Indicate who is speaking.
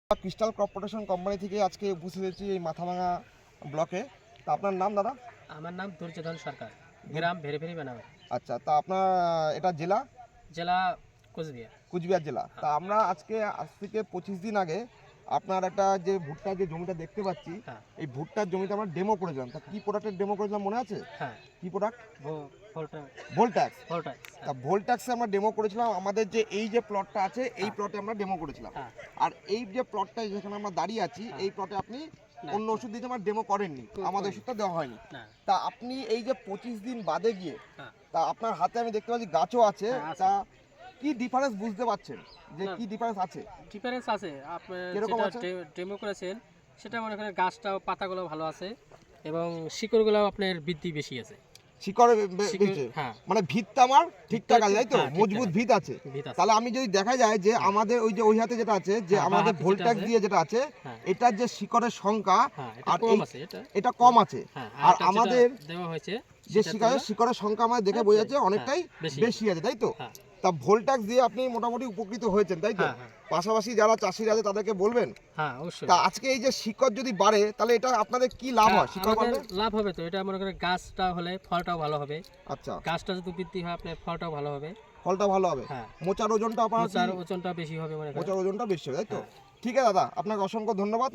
Speaker 1: Crystal crop protection company থেকে আজকে উপস্থিত হয়েছি এই মাথাভাঙা ব্লকে। তা আপনার নাম দাদা?
Speaker 2: আমার নাম দুর্যোধন সরকার, গ্রাম ভেরিভেরি বানাবে।
Speaker 1: আচ্ছা, তা আপনার এটা জেলা?
Speaker 2: জেলা কোচবিহার।
Speaker 1: কুচবিহার জেলা। তা আমরা আজকে আজ থেকে 25 দিন আগে আপনার একটা যে ভুট্টার যে জমিটা দেখতে পাচ্ছি,
Speaker 2: হ্যাঁ
Speaker 1: এই ভুট্টার জমিতে আমরা ডেমো করেছিলাম। তা কি প্রোডাক্টের ডেমো করেছিলাম মনে আছে?
Speaker 2: হ্যাঁ
Speaker 1: কি প্রোডাক্ট?
Speaker 2: ভোল্টাক্স।
Speaker 1: ভোল্ট্যাক্স। তা ভোল্ট্যাক্সে আমরা ডেমো করেছিলাম। আমাদের যে এই যে প্লটটা আছে এই
Speaker 2: হ্যাঁ।
Speaker 1: প্লটে আমরা ডেমো করেছিলাম।
Speaker 2: হ্যাঁ
Speaker 1: আর এই যে প্লটটা যেখানে আমরা দাঁড়িয়ে আছি
Speaker 2: হ্যাঁ।
Speaker 1: এই প্লটে আপনি
Speaker 2: না,
Speaker 1: অন্য ওষুধ দিতে আমার ডেমো করেননি, আমাদের
Speaker 2: করিনি।
Speaker 1: ওষুধটা দেওয়া হয়নি।
Speaker 2: না।
Speaker 1: তা আপনি এই যে 25 দিন বাদে গিয়ে
Speaker 2: হ্যাঁ।
Speaker 1: তা আপনার হাতে আমি দেখতে পাচ্ছি গাছও আছে।
Speaker 2: হ্যাঁ, আছে।
Speaker 1: তা কি ডিফারেন্স বুঝতে পারছেন যে
Speaker 2: না।
Speaker 1: কি ডিফারেন্স আছে?
Speaker 2: ডিফারেন্স আছে। আপনার
Speaker 1: কিরকম
Speaker 2: যেটা
Speaker 1: আছে?
Speaker 2: ডেমো করেছেন সেটা মনে করেন গাছটাও পাতাগুলো ভালো আছে এবং শিকড়গুলো আপনার বৃদ্ধি বেশি আছে।
Speaker 1: শিকড়ে
Speaker 2: শিকড়,
Speaker 1: বেঁচে
Speaker 2: হ্যাঁ
Speaker 1: মানে ভিতটা আমার ঠিকঠাক আছে, তাই তো?
Speaker 2: হ্যাঁ, ঠিকঠাক
Speaker 1: মজবুত
Speaker 2: আছে।
Speaker 1: ভিত আছে।
Speaker 2: ভিত আছে।
Speaker 1: তাহলে আমি যদি দেখা যায় যে আমাদের ওই যে ওই হাতে যেটা আছে যে
Speaker 2: হ্যাঁ,
Speaker 1: আমাদের
Speaker 2: বাঁ হাতে
Speaker 1: ভোল্ট্যাক্স
Speaker 2: যেটা আছে,
Speaker 1: দিয়ে যেটা আছে
Speaker 2: হ্যাঁ
Speaker 1: এটার যে শিকড়ের সংখ্যা
Speaker 2: হ্যাঁ এটা
Speaker 1: আর
Speaker 2: কম
Speaker 1: এই
Speaker 2: আছে।
Speaker 1: এটা কম আছে।
Speaker 2: হ্যাঁ
Speaker 1: আর
Speaker 2: এটা যেটা
Speaker 1: আমাদের
Speaker 2: দেওয়া হয়েছে
Speaker 1: যে
Speaker 2: সেটার
Speaker 1: শিকড়ের সংখ্যা আমার দেখে
Speaker 2: হ্যাঁ,
Speaker 1: বোঝা যাচ্ছে
Speaker 2: হ্যাঁ,
Speaker 1: অনেকটাই
Speaker 2: বেশি
Speaker 1: বেশি আছে, তাই তো?
Speaker 2: হ্যাঁ
Speaker 1: তা ভোল্ট্যাক্স দিয়ে আপনি মোটামুটি উপকৃত হয়েছেন, তাই তো?
Speaker 2: হ্যাঁ হ্যাঁ
Speaker 1: পাশাপাশি যারা চাষিরা আছে তাদেরকে বলবেন।
Speaker 2: হ্যাঁ অবশ্যই।
Speaker 1: তা আজকে এই যে শিকড় যদি বাড়ে তাহলে এটা আপনাদের কি লাভ হয়? শিকড়
Speaker 2: আমাদের
Speaker 1: বাড়লে?
Speaker 2: লাভ হবে তো, এটা মনে করেন গাছটা হলে ফলটাও ভালো হবে।
Speaker 1: আচ্ছা,
Speaker 2: গাছটা যদি বৃদ্ধি হয় আপনার ফলটাও ভালো হবে।
Speaker 1: ফলটা ভালো হবে।
Speaker 2: হ্যাঁ
Speaker 1: মোচার ওজনটা আপনার
Speaker 2: মোচার ওজনটা বেশি হবে মনে করেন।
Speaker 1: মোচার ওজনটা বেশি হবে, তাই তো?
Speaker 2: হ্যাঁ।
Speaker 1: ঠিক আছে দাদা, আপনাকে অসংখ্য ধন্যবাদ।